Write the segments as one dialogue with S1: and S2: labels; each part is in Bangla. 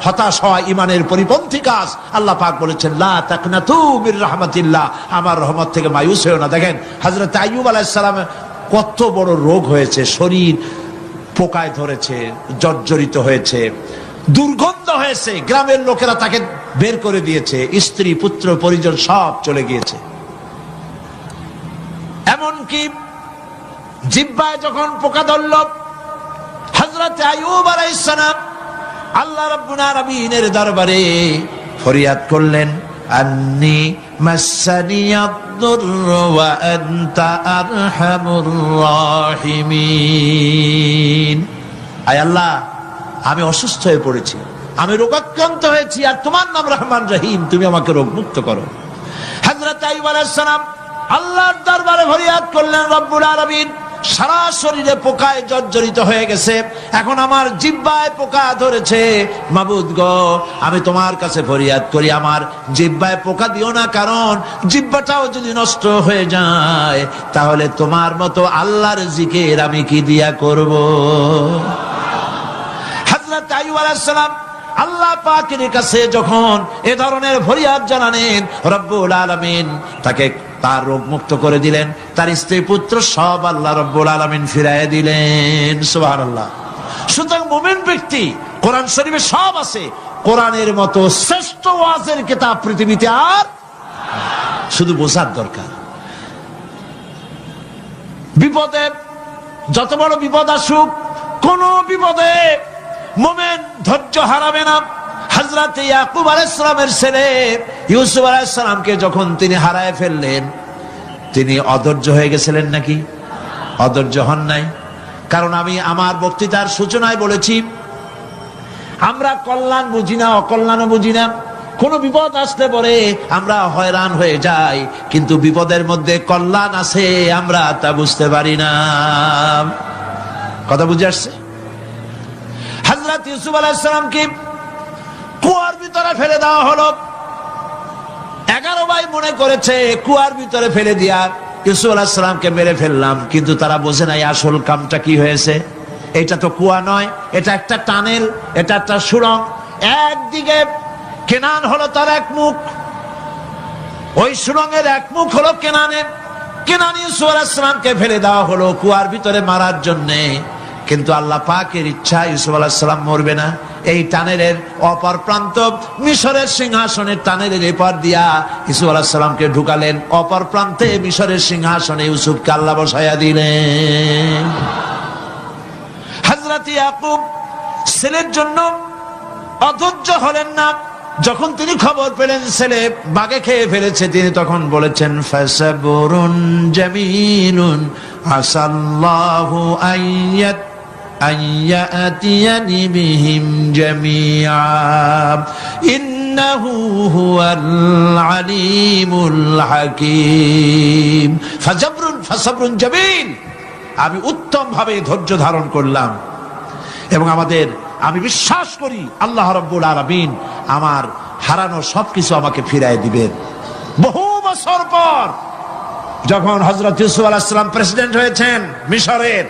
S1: হতাশ হওয়া ইমানের পরিপন্থী কাজ। আল্লাহ পাক বলেছেন লা তাকনাতু মির রাহমাতিল্লাহ, আমার রহমত থেকে মায়ুস হয়েও না। দেখেন হযরত আইয়ুব আলাইহিস সালাম কত বড় রোগ হয়েছে, শরীর পোকায় ধরেছে, জর্জরিত হয়েছে, দুর্গন্ধ হয়েছে, গ্রামের লোকেরা তাকে বের করে দিয়েছে, স্ত্রী পুত্র পরিজন সব চলে গিয়েছে। এমনকি জিহ্বায় যখন পোকা ধরল, হযরত আইয়ুব আলাইহিস সালাম আল্লাহ রাব্বুল আলামিনের দরবারে ফরিয়াদ করলেন, আন্নী মাসানিয়াদ-দুররু ওয়া আনতা আরহামুর রাহিমিন। আয় আল্লাহ, আমি অসুস্থ হয়ে পড়েছি, আমি রোগাক্রান্ত হয়েছি, আর তোমার নাম রহমান রহিম, তুমি আমাকে রোগ মুক্ত করো। হযরত আইয়ুব আলাইহিস সালাম আল্লাহর দরবারে ফরিয়াদ করলেন, রব্বুল আলামিন সারা শরীরে পোকায় জর্জরিত হয়ে গেছে, এখন আমার জিহ্বায় পোকা ধরেছে, মাবুদ গো আমি তোমার কাছে ফরিয়াদ করি, আমার জিহ্বায় পোকা দিও না, কারণ জিহ্বাটাও যদি নষ্ট হয়ে যায় তাহলে তোমার মতো আল্লাহর জিকির আমি কি দিয়া করব। হযরত আইয়ুব আলাইহিস সালাম আল্লাহ পাকের কাছে যখন এ ধরনের ফরিয়াদ জানালেন, রব্বুল আলামিন তাকে তার রোগ মুক্ত করে দিলেন, তার স্ত্রী পুত্র সব আল্লাহ রব্বুল আলামিন ফিরাইয়া দিলেন। সুবহানাল্লাহ। সুতরাং মুমিন ব্যক্তি, কোরআন শরীফে সব আছে, কোরআনের মতো শ্রেষ্ঠ ওয়াজের কিতাব পৃথিবীতে আর শুধু বোঝার দরকার। বিপদে যত বড় বিপদ আসুক, কোন বিপদে মুমিন ধৈর্য হারাবে না। হযরত ইয়াকুব আলাইহিস সালামের ছেলে ইউসুফ আলাইহিস সালামকে যখন তিনি হারায় ফেললেন, তিনি অধৈর্য হয়ে গেছিলেন নাকি? অধৈর্য হন নাই। কারণ আমি আমার বক্তৃতার সূচনায় বলেছি, আমরা কল্যাণ বুঝি না, অকল্যাণও বুঝি না। কোন বিপদ আসলে পরে আমরা হয়রান হয়ে যাই, কিন্তু বিপদের মধ্যে কল্যাণ আছে আমরা তা বুঝতে পারি না। কথা বুঝে আসছে? হযরত ইউসুফ আলাইহিস সালামকে কুয়ার ভিতরে ফেলে দেওয়া হলো। 11 ভাই মনে করেছে কুয়ার ভিতরে ফেলে দিয়া ইউসুফ আলাইহিস সালামকে মেরে ফেললাম, কিন্তু তারা বোঝে নাই আসল কামটা কি হয়েছে। এটা তো কুয়া নয়, এটা একটা টানেল, এটা একটা সুড়ঙ্গ। একদিকে কেনান হলো তার এক মুখ, ওই সুড়ঙ্গের এক মুখ হলো কেনানের। কেনান ইউসুফ আলাইহিস সালামকে ফেলে দেওয়া হলো কুয়ার ভিতরে মারার জন্যে, কিন্তু আল্লাহ পাকের ইচ্ছা ইউসুফ আলাইহিস সালাম মরবে না। এই টানেলের অপর প্রান্ত মিশরের সিংহাসনের টানেলের এপার দিয়া ইউসুফ আলাইহিস সালামকে ঢুকালেন, অপর প্রান্তে মিশরের সিংহাসনে ইউসুফকে আল্লাহ বসাইয়া দিলেন। হযরত ইয়াকুব ছেলের জন্য অধৈর্য হলেন না। যখন তিনি খবর পেলেন ছেলে বাঘে খেয়ে ফেলেছে, তিনি তখন বলেছেন, ফাসাবুরুন জামিলুন আসাল্লাহু আইয়াতিয়ানি বিহিম জামিআ ইন্নাহু হুয়াল আলিমুল হাকীম। ফাসাবরুন জামিল, আমি উত্তম ভাবে ধৈর্য ধারণ করলাম, এবং আমি বিশ্বাস করি আল্লাহ রাব্বুল আলামিন আমার হারানো সবকিছু আমাকে ফিরায় দিবেন। বহু বছর পর যখন হযরত ইউসুফ আলাইহিস সালাম প্রেসিডেন্ট হয়েছেন মিশরের,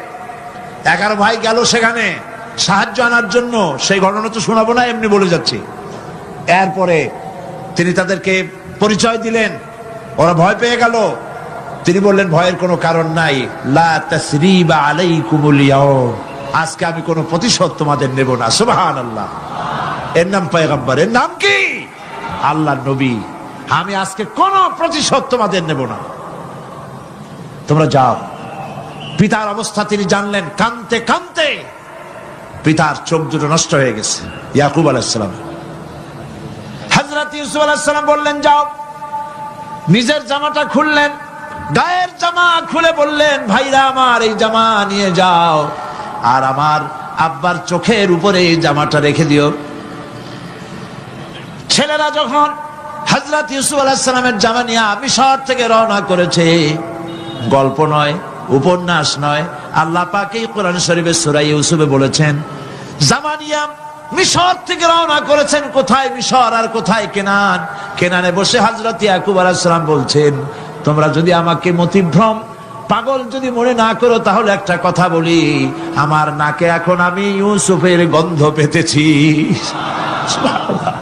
S1: 11 ভাই গেল সেখানে সাহায্য আনার জন্য। সেই ঘটনা তো শোনাবো না, এমনি বলে যাচ্ছি। এরপরে তিনি তাদেরকে পরিচয় দিলেন, ওরা ভয় পেয়ে গেল। তিনি বললেন, ভয়ের কোনো কারণ নাই, লা তাসরিবা আলাইকুমুল ইয়াউম, আজকে আমি কোনো প্রতিশোধ তোমাদের নেব না। সুবহানাল্লাহ। এর নাম পয়গম্বর, এর নাম কি? আল্লাহর নবী। আমি আজকে কোনো প্রতিশোধ তোমাদের নেব না, তোমরা যাও। পিতার অবস্থা তিনি জানলেন, কাঁদতে কাঁদতে পিতার চোখ দুটো নষ্ট হয়ে গেছে। ইয়াকুব আলাইহিস সালাম, হযরত ইউসুফ আলাইহিস সালাম বললেন, যাও। নিজের জামাটা খুললেন, গায়ের জামা খুলে বললেন, ভাইরা আমার এই জামা নিয়ে যাও, আর আমার আব্বার চোখের উপরে এই জামাটা রেখে দিও। ছেলেরা যখন হযরত ইউসুফ আলাইহিস সালামের জামা নিয়ে মিশর থেকে রওনা করেছে, গল্প নয়, উপন্যাস নয়, আল্লাহ পাক এই কোরআন শরীফে সূরা ইউসুফে বলেছেন, জামা নিয়ে মিশর থেকে রওনা করেছেন। কোথায় মিশর আর কোথায় কেনান? কেনানে বসে হযরত ইয়াকুব আলাইহিস সালাম বলছেন, তোমরা যদি আমাকে মতিভ্রম পাগল যদি মনে না করো, তাহলে একটা কথা বলি, আমার নাকে এখন আমি ইউসুফের গন্ধ পেতেছি। সুবহানাল্লাহ।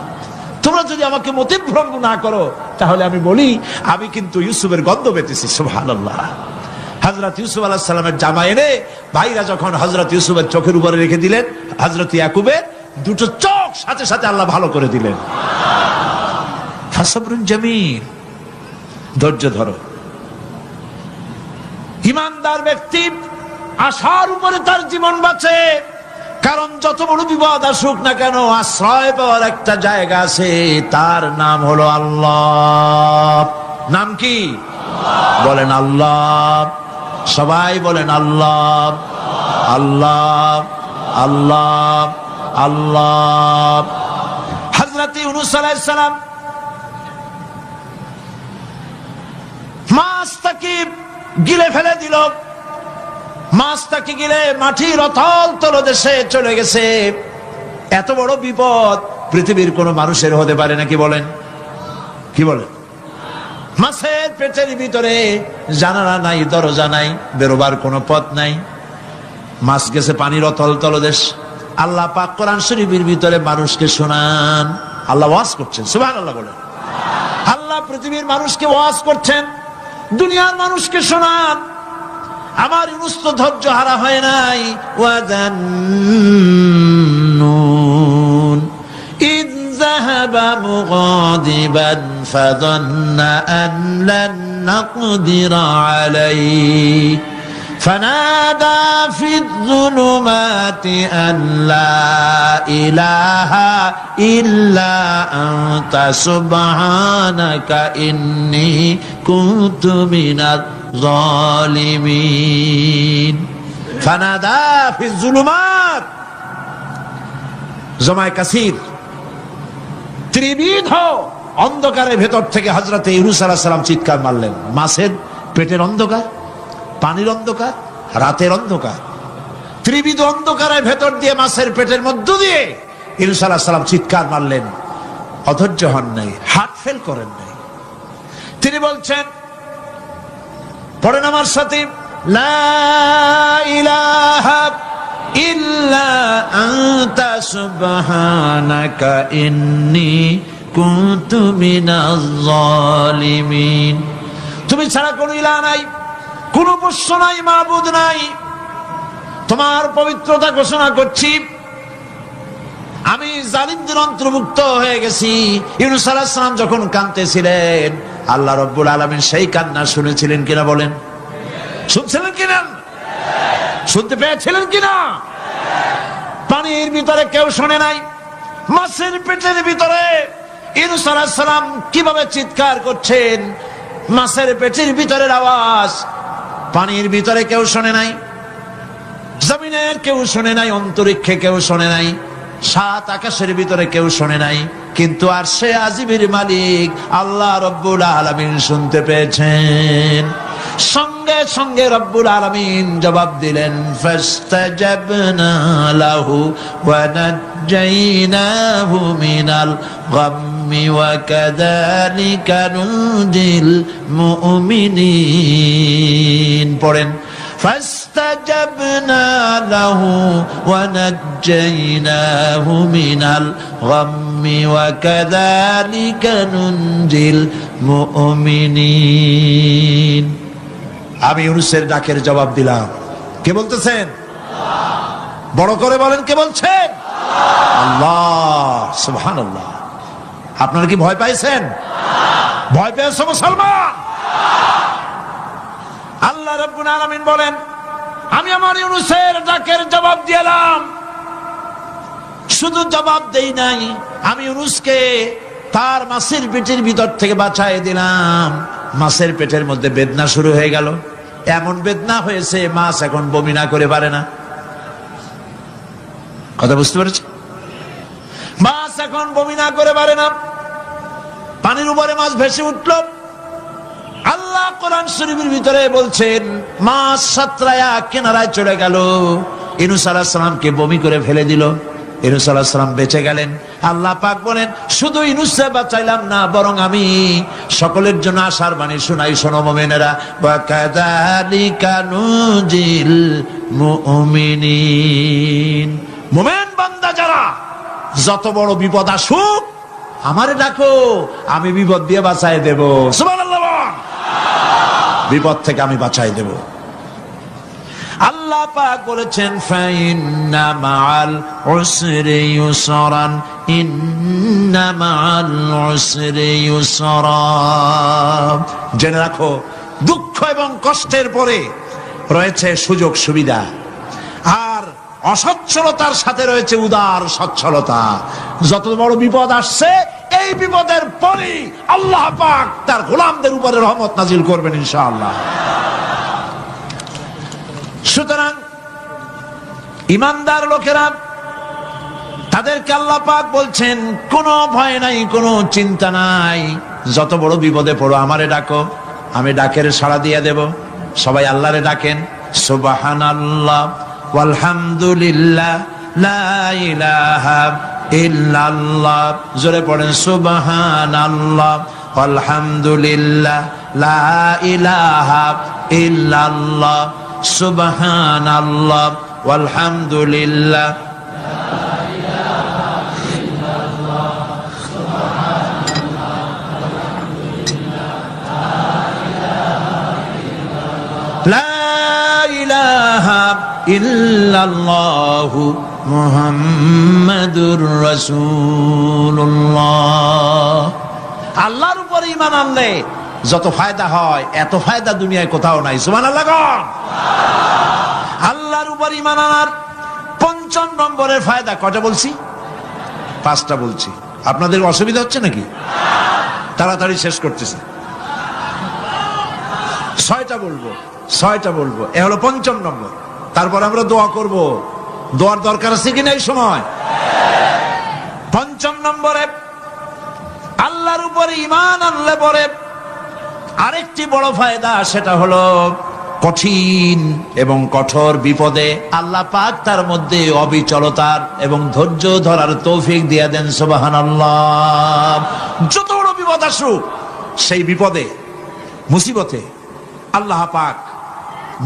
S1: তোমরা যদি আমাকে মতিভ্রম না করো তাহলে আমি বলি আমি কিন্তু ইউসুফের গন্ধ পেতেছি। সুবহানাল্লাহ। হযরত ইউসুফ আলাইহিস সালামের জামা এনে ভাইরা যখন হযরত ইউসুফের চোখের উপরে রেখে দিলেন, হযরত ইয়াকুবের দুটো চোখ সাথে সাথে আল্লাহ ভালো করে দিলেন। ফাসবরুন জামিল, ধৈর্য ধরো। ঈমানদার ব্যক্তি আশার উপরে তার জীবন বাঁচে, কারণ যত বড় বিপদ আসুক না কেন আশ্রয় পাওয়ার একটা জায়গা আছে, তার নাম হলো আল্লাহ। নাম কি? বলেন আল্লাহ। সবাই বলেন আল্লাহ আল্লাহ আল্লাহ আল্লাহ। হযরত ইউনূস আলাইহিস সালাম মাছটাকে গিলে ফেলে দিল, মাছটাকে গিলে মাটির অতল তলদেশে চলে গেছে। এত বড় বিপদ পৃথিবীর কোন মানুষের হতে পারে নাকি? বলেন, কি বলেন? মাছের পেটের ভিতরে জানালা নাই, দরজা নাই, বেরোবার কোনো পথ নাই, মাছ গেছে পানির অতল তলদেশ। আল্লাহ পাক কোরআন শরীফের ভিতরে মানুষকে শোনান, আল্লাহ ওয়াজ করছেন। সুবহানাল্লাহ বলেন। আল্লাহ পৃথিবীর মানুষকে ওয়াজ করছেন, দুনিয়ার মানুষকে শোনান। আমার ইউনূস তো ধৈর্য হারা হয় নাই। ওয়াযান্নুন ইয যাহাবা মুগাদিবান ফাযান্না আন লান নাকদিরা আলাইহি ফানাদা ফিয যুলুমাতি আন লা ইলাহা ইল্লা আনতা সুবহানাকা ইন্নী কুনতু মিনাজ জালিমিন। ফানাদা ফিয যুলুমাত, জমায়ে কাসির, ত্রিবিধ অন্ধকারের ভেতর থেকে হযরত ইউনূস আলাইহিস সালাম চিৎকার মারলেন। মাছের পেটের অন্ধকার, পানির অন্ধকার, রাতের অন্ধকার, ত্রিবিধ অন্ধকারের ভেতর দিয়ে মাছের পেটের মধ্য দিয়ে ইউনূস আলাইহিস সালাম চিৎকার মারলেন। অধৈর্য হন নাই, হার্ট ফেল করেন নাই। তিনি বলছেন, পড়েন আমার সাথে, লা ইলাহা ইল্লা আনতা সুবহানাকা ইন্নী কুনতু মিনাজ জালিমিন। তুমি ছাড়া কোনো ইলাহ নাই, কোনো উপাস্য নাই, মাবুদ নাই। তোমার পবিত্রতা ঘোষণা করছি, আমি জালিমদের অন্তর্ভুক্ত হয়ে গেছি। ইউনূস আলাইহিস সালাম যখন কাঁদতেছিলেন, আল্লাহ রাব্বুল আলামিন সেই কান্না শুনেছিলেন কিনা? বলেন, শুনছিলেন কিনা? শুনতে পেয়েছিলেন কিনা? পানির ভিতরে কেউ শোনে নাই, মাছের পেটের ভিতরে ইউনূস আলাইহিস সালাম কিভাবে চিৎকার করছেন, মাছের পেটের ভিতরের আওয়াজ পানির ভিতরে কেউ শোনে নাই, জমিনের কেউ শোনে নাই, অন্তরিক্ষে কেউ শোনে নাই, সাত আকাশের ভিতরে কেউ শোনে নাই, কিন্তু আরশে আজিমের মালিক আল্লাহ রব্বুল আলামিন শুনতে পেয়েছেন। সঙ্গে সঙ্গে রব্বুল আলামিন জবাব দিলেন, ফাস্তাজাবনা লাহু ওয়া নাজ্জাইনাহু মিনাল গাম্মি ওয়া কাযালিকা নুজিল মুমিনিন। পড়েন, ফাস্তাজাবনা লাহু ওয়া নাজ্জাইনাহু মিনাল গাম্মি ওয়া কাযালিকা নুজিল মুমিনিন। আমি ইউনূসের ডাকের জবাব দিলাম। কে বলতেছেন? বড় করে বলেন, কে বলছেন? আল্লাহ। সুবহানাল্লাহ। আপনারা কি ভয় পাইছেন? ভয় পেয়েছো মুসলমান? আল্লাহ রাব্বুল আলামিন বলেন, আমি আমার ইউনূসের ডাকের জবাব দিলাম। শুধু জবাব দেই নাই, আমি ইউনূসকে তার মাছের পেটের ভিতর থেকে বাঁচাই দিলাম। মাছের পেটের মধ্যে বেদনা শুরু হয়ে গেল, এমন বেদনা হয়েছে মাছ এখন বমি না করে পারে না। কথা বুঝতে পেরেছ? মাছ এখন বমি না করে পারে না। পানির উপরে মাছ ভেসে উঠল। আল্লাহ কোরআন শরীফের ভিতরে বলছেন, মাছ সাতরায়া কিনারায় চলে গেল, ইউনূস আলাইহিস সালামকে বমি করে ফেলে দিল। ইউনূস আলাইহিস সালাম বেঁচে গেলেন। আল্লাহ পাক বলেন, শুধু ইউনূসকে বাঁচাইলাম না, বরং আমি সকলের জন্য আশার বাণী শোনাই। শোনো মুমিনেরা, ওয়া কাযালিকা নুজিল মুমিনিন। মুমিন বান্দা যারা, যত বড় বিপদ আসুক আমারে ডাকো, আমি বিপদ দিয়ে বাঁচাই দেব। সুবহানাল্লাহ, বিপদ থেকে আমি বাঁচাই দেব। আল্লাহ পাক বলেছেন ফাইন্না মাআল উসরি ইউসরান, ইন্না মাআল উসরি ইউসরা। জেনে রাখো, দুঃখ এবং কষ্টের পরে রয়েছে সুযোগ সুবিধা, আর অসচ্ছলতার সাথে রয়েছে উদার সচ্ছলতা। যত বড় বিপদ আসছে, এই বিপদের পরে আল্লাহ পাক তার গোলামদের উপরে রহমত নাজিল করবেন ইনশাআল্লাহ। সুতরাং ইমানদার লোকেরা, তাদেরকে আল্লাহ পাক বলছেন কোনো ভয় নাই, কোনো চিন্তা নাই, যত বড় বিপদে পড়ো আমারে ডাকো, আমি ডাকের সাড়া দিয়ে দেব। সবাই আল্লাহরে ডাকেন, সুবহানাল্লাহ ওয়ালহামদুলিল্লাহ লা ইলাহা ইল্লাল্লাহ। জোরে পড়েন সুবহানাল্লাহ ওয়ালহামদুলিল্লাহ লা ইলাহা ইল্লাল্লাহ, সুবহানাল্লাহ ওয়ালহামদুলিল্লাহ। লা ইলাহা ইল্লাল্লাহু মুহাম্মাদুর রাসূলুল্লাহ। আল্লাহর উপর ঈমান আনলে যত ফায়দা হয়, এত ফায়দা দুনিয়ায় কোথাও নাই। সুবহানাল্লাহ। আল্লাহর উপর ঈমান আনার ৫ম নম্বরের ফায়দা কয়টা বলছি? 5টা বলছি। আপনাদের অসুবিধা হচ্ছে নাকি? তাড়াতাড়ি শেষ করতেছে। 6টা বলবো, 6টা বলবো। এ হলো ৫ম নম্বর। তারপর আমরা দোয়া করব। দোয়ার দরকার আছে কিনা এই সময়? ৫ম নম্বরে আল্লাহর উপরে ঈমান আনলে পরে আরেকটি বড় ফায়দা, সেটা হলো কঠিন এবং কঠোর বিপদে আল্লাহ পাক তার মধ্যে অবিচলতার এবং ধৈর্য ধরার তৌফিক দিয়ে দেন। সুবহানাল্লাহ। যত বড় বিপদ আসুক, সেই বিপদে মুসিবতে আল্লাহ পাক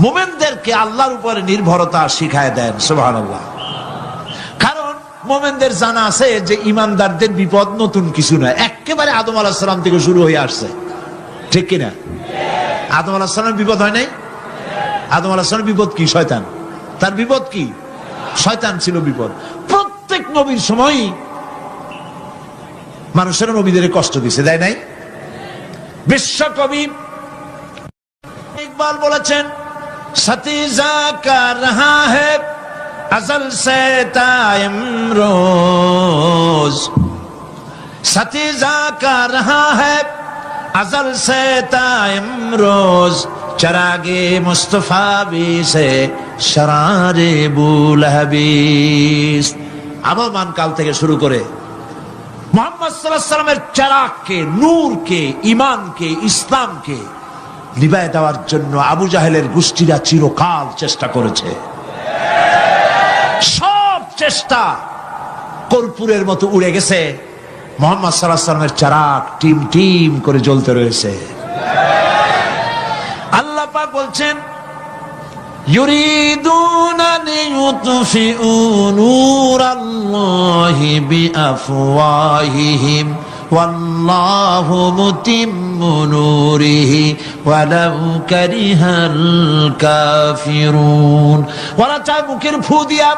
S1: মুমিনদেরকে আল্লাহর উপরে নির্ভরতা শিখায় দেন। সুবহানাল্লাহ। কারণ মুমিনদের জানা আছে যে ইমানদারদের বিপদ নতুন কিছু নয়, একেবারে আদম আলাইহিস সালাম থেকে শুরু হয়ে আসছে। ঠিক কিনা? আদম আলাইহিস সালামের বিপদ হয় নাই? আদম আলাইহিস সালামের বিপদ কি? শয়তান। তার বিপদ কি? শয়তান ছিল বিপদ। প্রত্যেক নবীর সময়ই মানুষের নবীদের কষ্ট দিছে, দেয় নাই? বিশ্বকবি ইকবাল বলেছেন, সতীজা কা রহা है अजल से तायम रोज, सतीजा का रहा है अजल से तायम रोज, चरागे मुस्तफा भी से शरारे बुलहबीस। আবহমান কাল থেকে শুরু করে মুহাম্মদ সাল্লাল্লাহু আলাইহি সাল্লামের চারাগকে, নূরকে, ঈমানকে, ইসলামকে নিভায় দেওয়ার জন্য আবু জাহেলের গোষ্ঠীরা চিরকাল চেষ্টা করেছে। সব চেষ্টা কর্পূরের মতো উড়ে গেছে, মুহাম্মদ সাল্লাল্লাহু আলাইহি সাল্লামের চারাগ টিম টিম করে জ্বলতে রয়েছে। আল্লাহ পাক বলছেন, ইউরিদুনা লিইউতফিউ নূরাল্লাহি বিআফওয়াহিহিম ওয়াল্লাহু মুতিম্মু নূরিহি ওয়ালাউ কারিহাল কাফিরুন। ওরা চায় মুখের ফু দিয়া,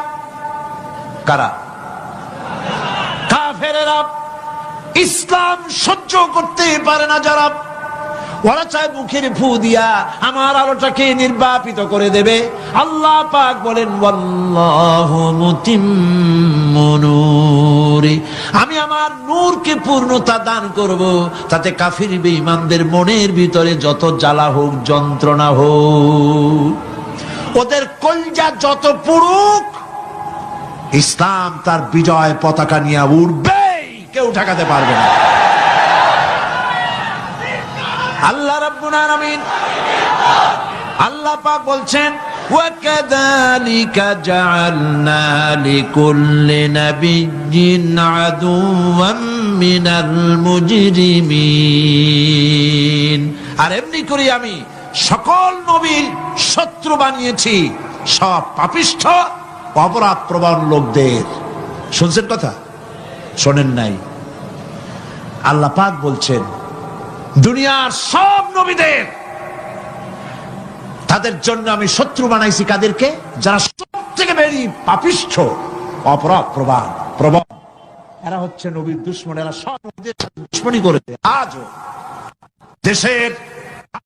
S1: কারা? কাফেরেরা। ইসলাম সহ্য করতে পারে না যারা, ওরা চায় মুখের ফু দিয়া আমার আলোটাকে নির্বাপিত করে দেবে। আল্লাহ পাক বলেন, ওয়াল্লাহু মুতিম্মু নূরি, আমি আমার নূরকে পূর্ণতা দান করব। তাতে কাফির বেঈমানদের মনের ভিতরে যত জ্বালা হোক, যন্ত্রণা হোক, ওদের কলজা যত পুড়ুক, ইসলাম তার বিজয় পতাকা নিয়ে উঠবে, কেউ ঠেকাতে পারবে না। আল্লাহ রাব্বুল আলামিন, আল্লাহ পাক বলছেন, ওয়াকাযালিকা জাআলনা লিকুল্লি নাবিয়্যিন আদুওয়াম মিনাল মুজরিমিন। আর এমনি করে আমি সকল নবীর শত্রু বানিয়েছি সব পাপিষ্ঠ অপরাধ প্রবণ লোকদের। শুনছেন কথা? শোনেন নাই? আল্লাহ পাক বলছেন দুনিয়ার সব নবীদের তাদের জন্য আমি শত্রু বানাইছি কাদেরকে? যারা সব থেকে বেশি পাপিষ্ঠ, অপরাধ প্রবণ, এরা হচ্ছে নবীর দুশমন। এরা সব নবীদের সাথে দুশমনি করেছে। আজও দেশের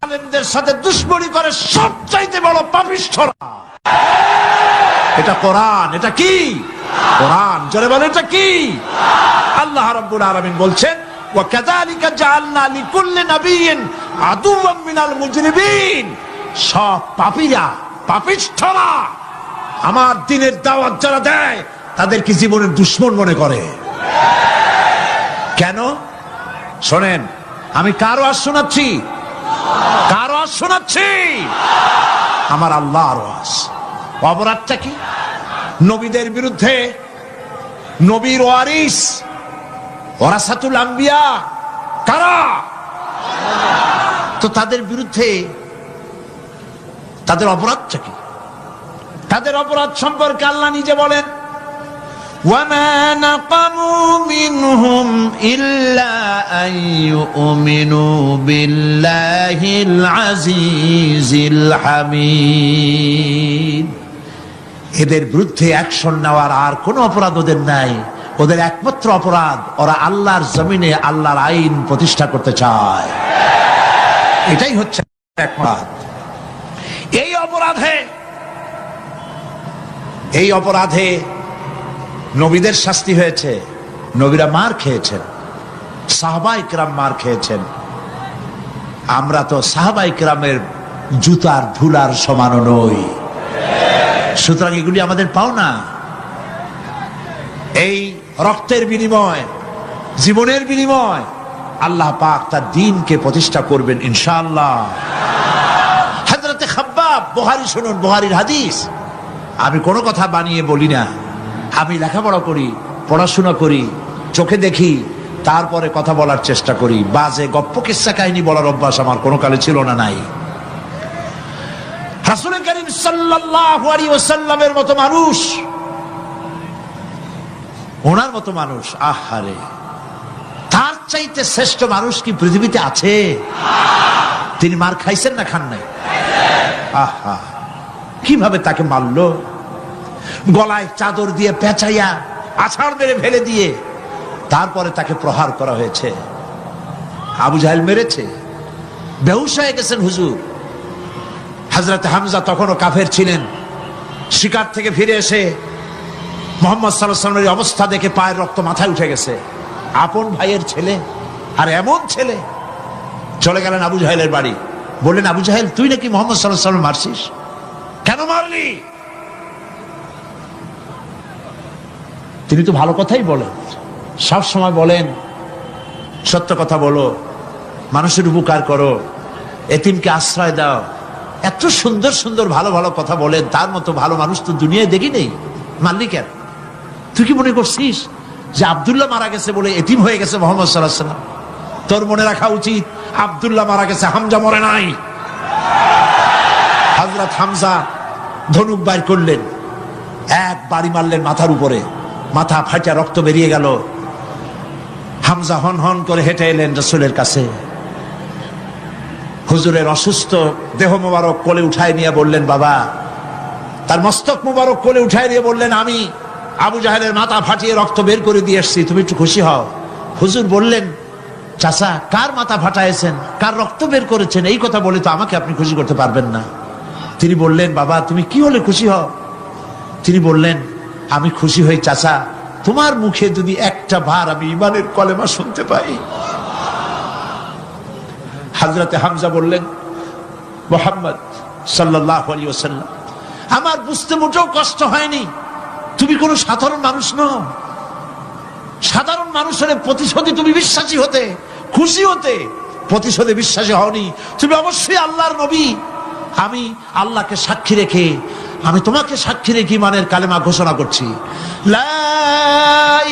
S1: আলেমদের সাথে দুশমনি করে সবচাইতে বড় পাপিষ্ঠরা। এটা কোরআন। এটা কি? কোরআন। জোরে বলেন এটা কি? আল্লাহ রাব্বুল আলামিন বলছেন ওয়া কাযালিকা জাআলনা লিকুল্লি নাবিয়্যিন আদুওয়াম মিনাল মুজরিমিন। সব পাপীরা, পাপিষ্ঠরা আমার দ্বীনের দাওয়াত যারা দেয় তাদেরকে জীবনের দুশমন মনে করে। কেন? শোনেন, আমি কার ওয়াজ শোনাচ্ছি? কার ওয়াজ শোনাচ্ছি? আমার আল্লাহর ওয়াজ। অপরাধটা কি? নবীদের বিরুদ্ধে, নবীর ওয়ারিস ওয়ারাসাতুল আম্বিয়া কারা, তো তাদের বিরুদ্ধে তাদের অপরাধটা কি? তাদের অপরাধ সম্পর্কে আল্লাহ নিজে বলেন ওয়ামা নাকামু মিনহুম ইল্লা আন ইউমিনু বিল্লাহিল আজিজিল হামিদ। এদের বিরুদ্ধে অ্যাকশন নেওয়ার আর কোনো অপরাধ ওদের নাই। ওদের একমাত্র অপরাধ ওরা আল্লাহর জমিনে আল্লাহর আইন প্রতিষ্ঠা করতে চায়। এটাই হচ্ছে অপরাধ। এই অপরাধে নবীদের শাস্তি হয়েছে। নবীরা মার খেয়েছেন, সাহাবায়ে কেরাম মার খেয়েছেন। আমরা তো সাহাবায়ে কেরামের জুতার ধুলার সমানও নই। সুতরাং এগুলি আমাদের পাওনা। এই রক্তের বিনিময়, জীবনের বিনিময় আল্লাহ পাক তার দ্বীনকে প্রতিষ্ঠা করবেন ইনশাআল্লাহ। হযরতে খাব্বাব, বুখারী শুনুন, বুখারীর হাদিস। আমি কোনো কথা বানিয়ে বলি না। আমি লেখাপড়া করি, পড়াশোনা করি, চোখে দেখি, তারপরে কথা বলার চেষ্টা করি। বাজে গপ্প কিস্সা কাহিনী বলার অভ্যাস আমার কোনো কালে ছিল না, নাই। রাসূল করিম সাল্লাল্লাহু আলাইহি ওয়াসাল্লামের মতো মানুষ, ওনার মতো মানুষ, আহারে, তার চাইতে শ্রেষ্ঠ মানুষ কি পৃথিবীতে আছে? তিনি মার খাইছেন না খান নাই? আহা, কিভাবে তাকে মারলো! গলায় চাদর দিয়ে পেঁচাইয়া আছাড় মেরে ফেলে দিয়ে তারপরে তাকে প্রহার করা হয়েছে। আবু জাহেল মেরেছে। বেহুশ হয়ে গেছেন হুজুর। হযরত হামজা তখনও কাফের ছিলেন। শিকার থেকে ফিরে এসে মুহাম্মদ সাল্লাল্লাহু আলাইহি ওয়াসাল্লামের অবস্থা দেখে পায়ের রক্ত মাথায় উঠে গেছে। আপন ভাইয়ের ছেলে, আর এমন ছেলে। চলে গেলেন আবু জাহেলের বাড়ি। বললেন, আবু জাহেল, তুই নাকি মুহাম্মদ সাল্লাল্লাহু আলাইহি ওয়াসাল্লাম মারছিস? কেন মারলি? তিনি তো ভালো কথাই বলেন, সব সময় বলেন সত্য কথা বলো, মানুষের উপকার করো, এতিমকে আশ্রয় দাও। এত সুন্দর সুন্দর ভালো ভালো কথা বলেন। তার মতো ভালো মানুষ তো দুনিয়ায় দেখি নেই। মারলি কেন? তুই কি মনে করছিস যে আব্দুল্লাহ মারা গেছে বলে এতিম হয়ে গেছে মুহাম্মদ সাল্লাল্লাহু আলাইহি ওয়াসাল্লাম? তোর মনে রাখা উচিত আব্দুল্লাহ মারা গেছে, হামজা মরে নাই। হযরত হামজা ধনুক বাইর করলেন, এক বাড়ি মারলেন মাথার উপরে, মাথা ফাটা রক্ত বেরিয়ে গেল। হামজা হন হন করে হেঁটে এলেন রাসূলের কাছে। হুজুরের অসুস্থ দেহ মোবারক কোলে উঠায় নিয়ে বললেন, বাবা, তার মস্তক মোবারক কোলে উঠায় নিয়ে বললেন, আমি আবু জাহেলের মাথা ফাটিয়ে রক্ত বের করে দিয়ে এসেছি, তুমি একটু খুশি হও। হুজুর বললেন, চাচা, কার মাথা ফাটাইছেন, কার রক্ত বের করেছেন, এই কথা বলে তো আমাকে আপনি খুশি করতে পারবেন না। তিনি বললেন, বাবা, তুমি কি হলে খুশি হও? তিনি বললেন, আমি খুশি হই চাচা, তোমার মুখে যদি একটা বার আমি ঈমানের কলেমা শুনতে পাই। হযরতে হামজা বললেন, মুহাম্মদ সাল্লাল্লাহু আলাইহি ওয়াসাল্লাম, আমার বুঝতে মোটেও কষ্ট হয়নি, তুমি কোন সাধারণ মানুষ নও। সাধারণ মানুষের প্রতিশোধে তুমি বিশ্বাসী হতে, খুশি হতে, প্রতিশোধে বিশ্বাসী হওনি। তুমি অবশ্যই আল্লাহর নবী। আমি আল্লাহকে সাক্ষী রেখে, আমি তোমাকে সাক্ষী রেখে ঈমানের কালেমা ঘোষণা করছি, লা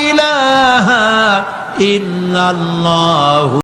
S1: ইলাহা ইল্লাল্লাহু